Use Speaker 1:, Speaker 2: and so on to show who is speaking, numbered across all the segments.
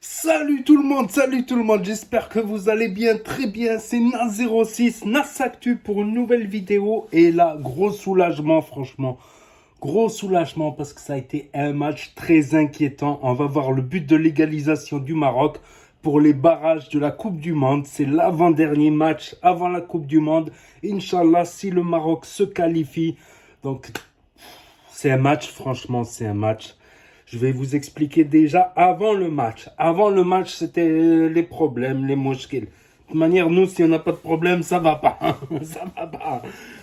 Speaker 1: Salut tout le monde, j'espère que vous allez bien, très bien, c'est Nas06, Nasactu pour une nouvelle vidéo, et là, gros soulagement franchement, gros soulagement parce que ça a été un match très inquiétant. On va voir le but de l'égalisation du Maroc pour les barrages de la Coupe du Monde, c'est l'avant-dernier match avant la Coupe du Monde, Inch'Allah si le Maroc se qualifie, donc c'est un match, franchement, c'est un match. Je vais vous expliquer déjà avant le match. Avant le match, c'était les problèmes, les mouchkils. De toute manière, nous, si on n'a pas de problème, ça va pas. Ça va pas.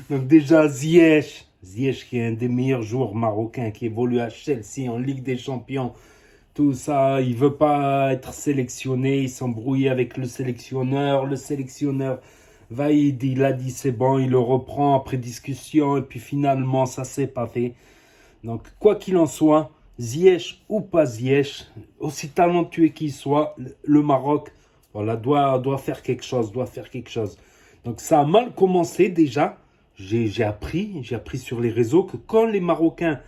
Speaker 1: Donc déjà, Ziyech qui est un des meilleurs joueurs marocains, qui évolue à Chelsea en Ligue des Champions. Tout ça, il veut pas être sélectionné, il s'embrouille avec le sélectionneur. Le sélectionneur il a dit c'est bon, il le reprend après discussion. Et puis finalement, ça s'est pas fait. Donc, quoi qu'il en soit, Ziyech ou pas Ziyech, aussi talentueux qu'il soit, le Maroc voilà, doit faire quelque chose, doit faire quelque chose. Donc, ça a mal commencé déjà. J'ai appris sur les réseaux que quand les Marocains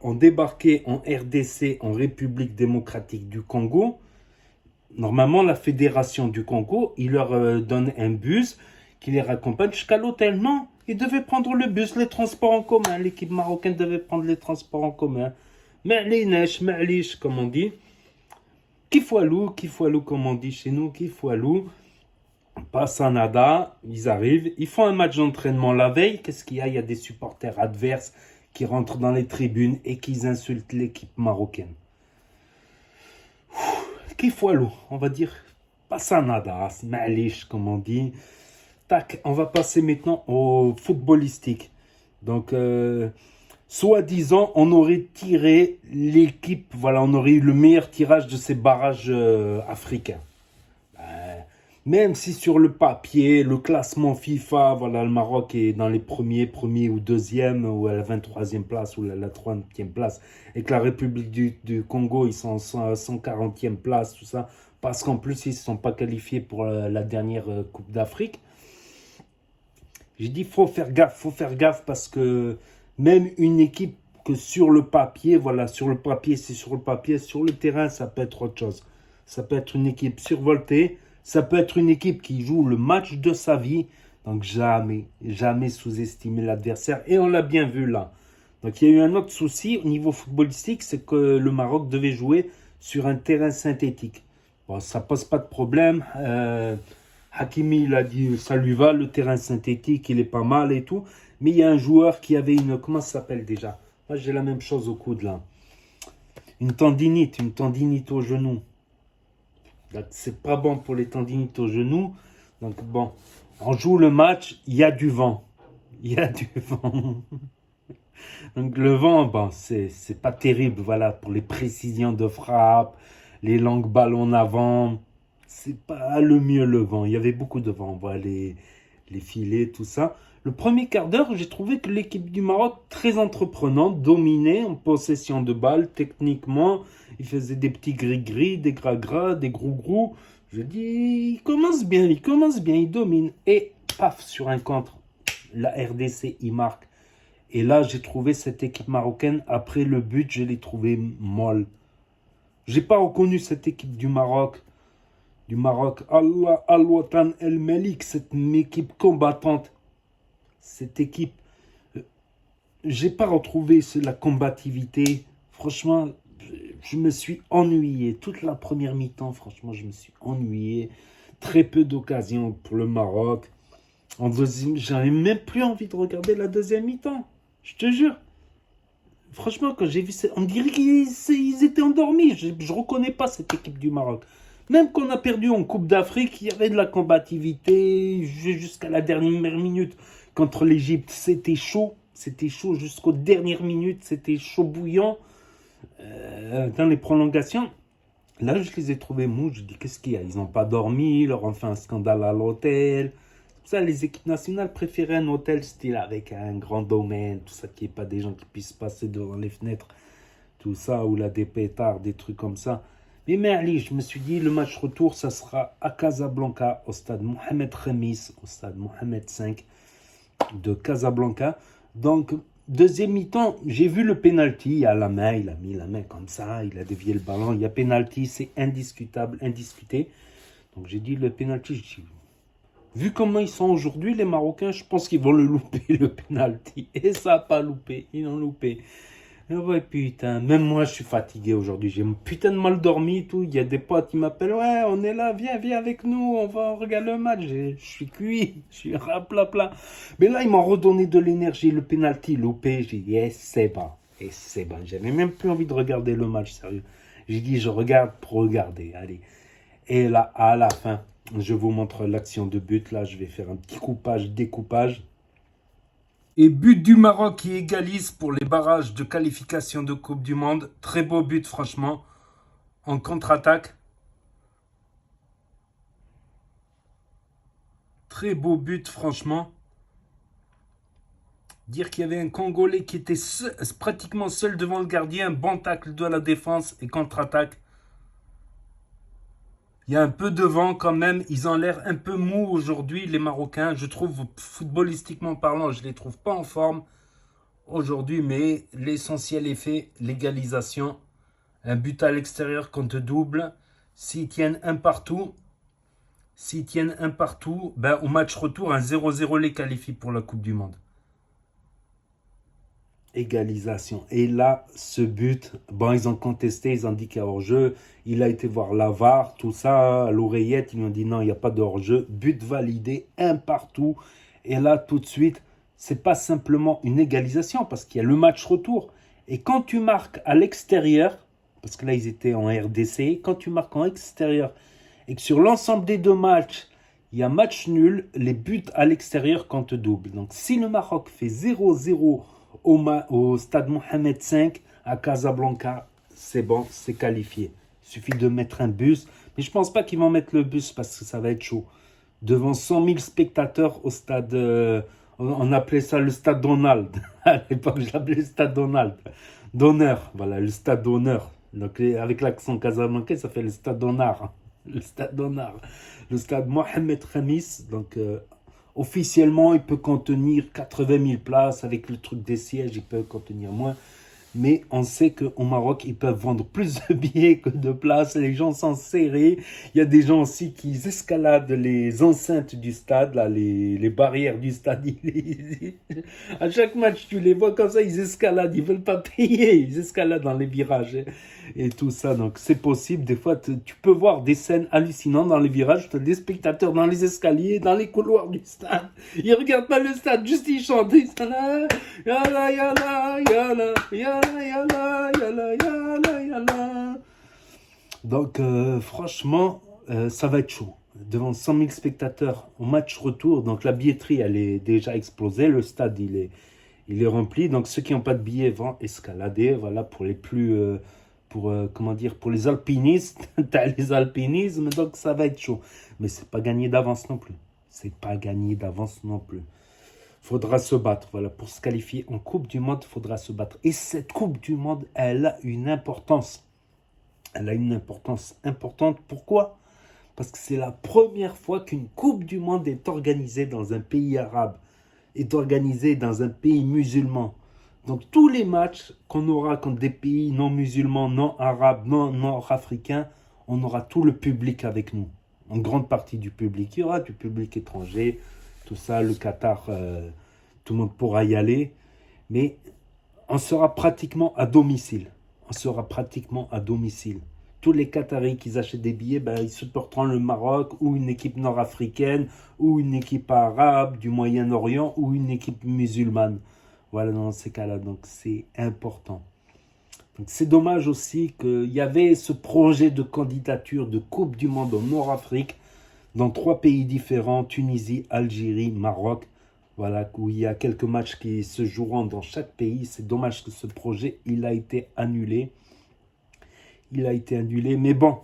Speaker 1: ont débarqué en RDC, en République démocratique du Congo, normalement, la fédération du Congo, il leur donne un bus qui les raccompagne jusqu'à l'hôtel. Non, ils devaient prendre le bus, les transports en commun. L'équipe marocaine devait prendre les transports en commun. Ma'linesh, ma'lish, comme on dit. Kifoualou, comme on dit chez nous, Kifoualou. Pas ça nada, ils arrivent. Ils font un match d'entraînement la veille. Qu'est-ce qu'il y a? Il y a des supporters adverses qui rentrent dans les tribunes et qui insultent l'équipe marocaine. Kifoualou, on va dire pas ça nada, ma'lish, comme on dit. Tac, on va passer maintenant au footballistique. Donc, soi-disant, on aurait tiré l'équipe, voilà, on aurait eu le meilleur tirage de ces barrages africains. Même si sur le papier, le classement FIFA, voilà, le Maroc est dans les premiers ou deuxième, ou à la 23e place, ou la 30e place, et que la République du Congo, ils sont à 140e place, tout ça, parce qu'en plus, ils ne se sont pas qualifiés pour la dernière Coupe d'Afrique. J'ai dit, faut faire gaffe parce que même une équipe que sur le papier, voilà, sur le papier, c'est sur le papier, sur le terrain, ça peut être autre chose. Ça peut être une équipe survoltée, ça peut être une équipe qui joue le match de sa vie. Donc jamais sous-estimer l'adversaire. Et on l'a bien vu là. Donc il y a eu un autre souci au niveau footballistique, c'est que le Maroc devait jouer sur un terrain synthétique. Bon, ça pose pas de problème. Hakimi, il a dit ça lui va, le terrain synthétique, il est pas mal et tout. Mais il y a un joueur qui avait une. Comment ça s'appelle déjà? Moi, j'ai la même chose au coude là. Une tendinite au genou. Donc, c'est pas bon pour les tendinites au genou. Donc, bon, on joue le match, il y a du vent. Il y a du vent. Donc, le vent, bon, c'est pas terrible, voilà, pour les précisions de frappe, les longues balles en avant. C'est pas le mieux le vent. Il y avait beaucoup de vent. On voit les filets, tout ça. Le premier quart d'heure, j'ai trouvé que l'équipe du Maroc, très entreprenante, dominait en possession de balles, techniquement. Il faisait des petits gris-gris, des gras-gras, des grou-grou. Je dis, il commence bien, il domine. Et paf, sur un contre, la RDC, il marque. Et là, j'ai trouvé cette équipe marocaine, après le but, je l'ai trouvé molle. J'ai pas reconnu cette équipe du Maroc, Allah Al-Watan El-Malik, cette équipe combattante, cette équipe, j'ai pas retrouvé la combativité. Franchement, je me suis ennuyé. Toute la première mi-temps, franchement, je me suis ennuyé. Très peu d'occasions pour le Maroc. En deuxième, j'avais même plus envie de regarder la deuxième mi-temps. Je te jure. Franchement, quand j'ai vu ça, on dirait qu'ils étaient endormis. Je ne reconnais pas cette équipe du Maroc. Même qu'on a perdu en Coupe d'Afrique, il y avait de la combativité jusqu'à la dernière minute. Contre l'Égypte, c'était chaud. C'était chaud jusqu'aux dernières minutes. C'était chaud bouillant. Dans les prolongations, là, je les ai trouvés mous. Je dis, qu'est-ce qu'il y a? Ils n'ont pas dormi. Ils leur ont fait un scandale à l'hôtel. Ça, les équipes nationales préféraient un hôtel style avec un grand domaine, tout ça, qu'il n'y ait pas des gens qui puissent passer devant les fenêtres, tout ça, ou là des pétards, des trucs comme ça. Mais allez, je me suis dit, le match retour, ça sera à Casablanca, au stade Mohamed Khamis, au stade Mohamed V de Casablanca. Donc, deuxième mi-temps, j'ai vu le penalty à la main, il a mis la main comme ça, il a dévié le ballon, il y a penalty, c'est indiscutable, indiscuté. Donc j'ai dit le penalty, vu comment ils sont aujourd'hui, les Marocains, je pense qu'ils vont le louper, le penalty. Et ça n'a pas loupé, ils l'ont loupé. Et ouais, putain, même moi, je suis fatigué aujourd'hui. J'ai putain de mal dormi et tout. Il y a des potes qui m'appellent, ouais, on est là, viens avec nous, on va regarder le match. Je suis cuit, je suis rapla. Mais là, ils m'ont redonné de l'énergie, le penalty loupé. J'ai dit, c'est bon, c'est bon. J'avais même plus envie de regarder le match, sérieux. J'ai dit, je regarde pour regarder, allez. Et là, à la fin, je vous montre l'action de but. Là, je vais faire un petit coupage, découpage. Et but du Maroc qui égalise pour les barrages de qualification de Coupe du Monde. Très beau but, franchement. En contre-attaque. Très beau but, franchement. Dire qu'il y avait un Congolais qui était pratiquement seul devant le gardien. Bon tacle de la défense et contre-attaque. Il y a un peu de vent quand même. Ils ont l'air un peu mous aujourd'hui, les Marocains. Je trouve, footballistiquement parlant, je ne les trouve pas en forme aujourd'hui. Mais l'essentiel est fait. L'égalisation. Un but à l'extérieur compte double. S'ils tiennent un partout, ben, au match retour, un 0-0 les qualifie pour la Coupe du Monde. Égalisation. Et là, ce but, bon, ils ont contesté, ils ont dit qu'il y a hors-jeu. Il a été voir la VAR, tout ça, à l'oreillette. Ils lui ont dit non, il n'y a pas de hors-jeu. But validé, un partout. Et là, tout de suite, c'est pas simplement une égalisation parce qu'il y a le match retour. Et quand tu marques à l'extérieur, parce que là, ils étaient en RDC, quand tu marques en extérieur et que sur l'ensemble des deux matchs, il y a match nul, les buts à l'extérieur comptent double. Donc, si le Maroc fait 0-0 au stade Mohamed V à Casablanca, c'est bon, c'est qualifié. Il suffit de mettre un bus. Mais je ne pense pas qu'ils vont mettre le bus parce que ça va être chaud. Devant 100 000 spectateurs au stade, on appelait ça le stade Donald. À l'époque, je l'appelais le stade Donald. D'honneur, voilà, le stade d'honneur. Donc, avec l'accent casablancais, ça fait le stade d'honneur. Le stade d'honneur. Le stade Mohamed Khamis, donc officiellement, il peut contenir 80 000 places. Avec le truc des sièges, il peut contenir moins. Mais on sait qu'au Maroc, ils peuvent vendre plus de billets que de places. Les gens sont serrés. Il y a des gens aussi qui escaladent les enceintes du stade, là, les barrières du stade. À chaque match, tu les vois comme ça, ils escaladent. Ils ne veulent pas payer. Ils escaladent dans les virages et tout ça. Donc, c'est possible. Des fois, tu peux voir des scènes hallucinantes dans les virages. Tu as des spectateurs dans les escaliers, dans les couloirs du stade. Ils ne regardent pas le stade, juste ils chantent. Ils sont là. Yalla, yalla, yalla, yalla. Donc franchement, ça va être chaud. Devant 100 000 spectateurs au match retour, donc la billetterie elle est déjà explosée, le stade il est rempli, donc ceux qui n'ont pas de billets vont escalader, voilà, pour les plus, comment dire, pour les alpinistes, t'as les alpinismes, donc ça va être chaud. Mais c'est pas gagné d'avance non plus. C'est pas gagné d'avance non plus. Faudra se battre, voilà, pour se qualifier en Coupe du Monde, il faudra se battre. Et cette Coupe du Monde, elle a une importance. Elle a une importance importante. Pourquoi? Parce que c'est la première fois qu'une Coupe du Monde est organisée dans un pays arabe, est organisée dans un pays musulman. Donc tous les matchs qu'on aura contre des pays non musulmans, non arabes, non nord-africains, on aura tout le public avec nous. En grande partie du public. Il y aura du public étranger, tout ça, le Qatar, tout le monde pourra y aller. Mais on sera pratiquement à domicile. On sera pratiquement à domicile. Tous les Qataris qui achètent des billets, ben, ils supporteront le Maroc ou une équipe nord-africaine ou une équipe arabe du Moyen-Orient ou une équipe musulmane. Voilà, dans ces cas-là. Donc, c'est important. Donc, c'est dommage aussi qu'il y avait ce projet de candidature de Coupe du Monde en Nord-Afrique dans 3 pays différents, Tunisie, Algérie, Maroc. Voilà, où il y a quelques matchs qui se joueront dans chaque pays. C'est dommage que ce projet, il a été annulé. Il a été annulé, mais bon.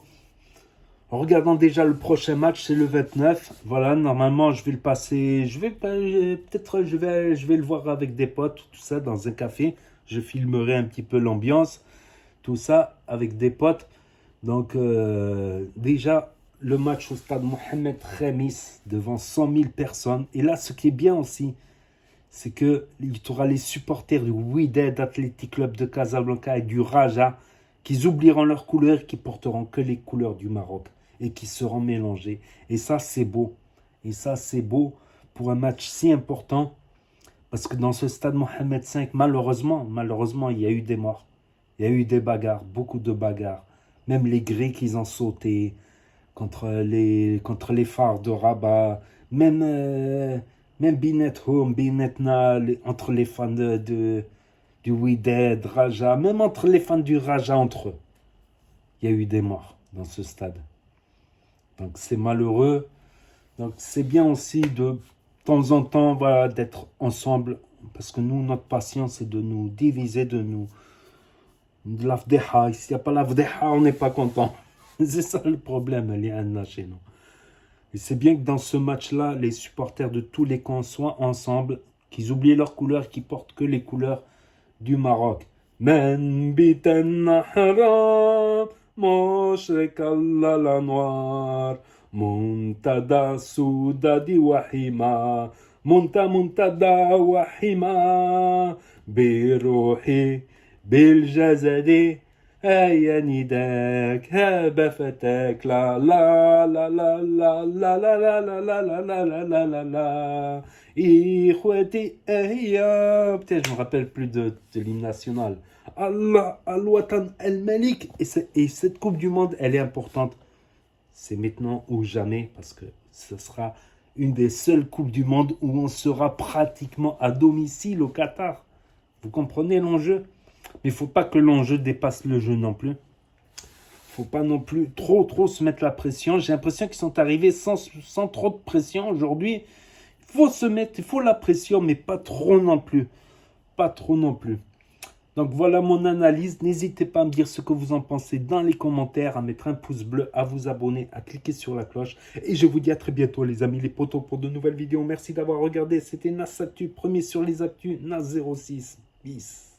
Speaker 1: En regardant déjà le prochain match, c'est le 29. Voilà, normalement, je vais le passer. Je vais le voir avec des potes, tout ça, dans un café. Je filmerai un petit peu l'ambiance, tout ça, avec des potes. Donc, déjà, le match au stade Mohamed Khamis, devant 100 000 personnes. Et là, ce qui est bien aussi, c'est que il y aura les supporters du Wydad Athletic Club de Casablanca et du Raja qui oublieront leurs couleurs, qui porteront que les couleurs du Maroc et qui seront mélangés. Et ça, c'est beau. Et ça, c'est beau pour un match si important. Parce que dans ce stade Mohamed V, malheureusement, il y a eu des morts. Il y a eu des bagarres, beaucoup de bagarres. Même les Grecs, ils ont sauté contre les phares de Rabat. Même Binet Home, Binetna, entre les fans du Wydad, Raja, même entre les fans du Raja entre eux. Il y a eu des morts dans ce stade. Donc c'est malheureux. Donc c'est bien aussi de temps en temps, voilà, d'être ensemble. Parce que nous, notre passion, c'est de nous diviser, de l'afdeha. S'il n'y a pas l'afdeha, on n'est pas content. C'est ça le problème, les Anna chez nous. Et c'est bien que dans ce match-là, les supporters de tous les camps soient ensemble, qu'ils oublient leurs couleurs, qu'ils portent que les couleurs du Maroc. Men biten haram, moshek alla la noir, muntada soudadi wahima, muntada wahima, birouhi, biljazadi, هيا نداك هاب فتاك لا لا لا لا لا لا لا لا لا لا لا لا لا لا لا إخوتي هيا. Putain, je me rappelle plus de l'hymne national. Allah al-Watan al-Malik. Et cette Coupe du Monde, elle est importante. C'est maintenant ou jamais, parce que ce sera une des seules Coupes du Monde où on sera pratiquement à domicile au Qatar. Vous comprenez l'enjeu? Mais il ne faut pas que l'enjeu dépasse le jeu non plus. Il ne faut pas non plus trop se mettre la pression. J'ai l'impression qu'ils sont arrivés sans trop de pression aujourd'hui. Il faut la pression, mais pas trop non plus. Pas trop non plus. Donc voilà mon analyse. N'hésitez pas à me dire ce que vous en pensez dans les commentaires, à mettre un pouce bleu, à vous abonner, à cliquer sur la cloche. Et je vous dis à très bientôt les amis, les potos, pour de nouvelles vidéos. Merci d'avoir regardé. C'était Nas Actu, premier sur les actus, Nas 06. Peace.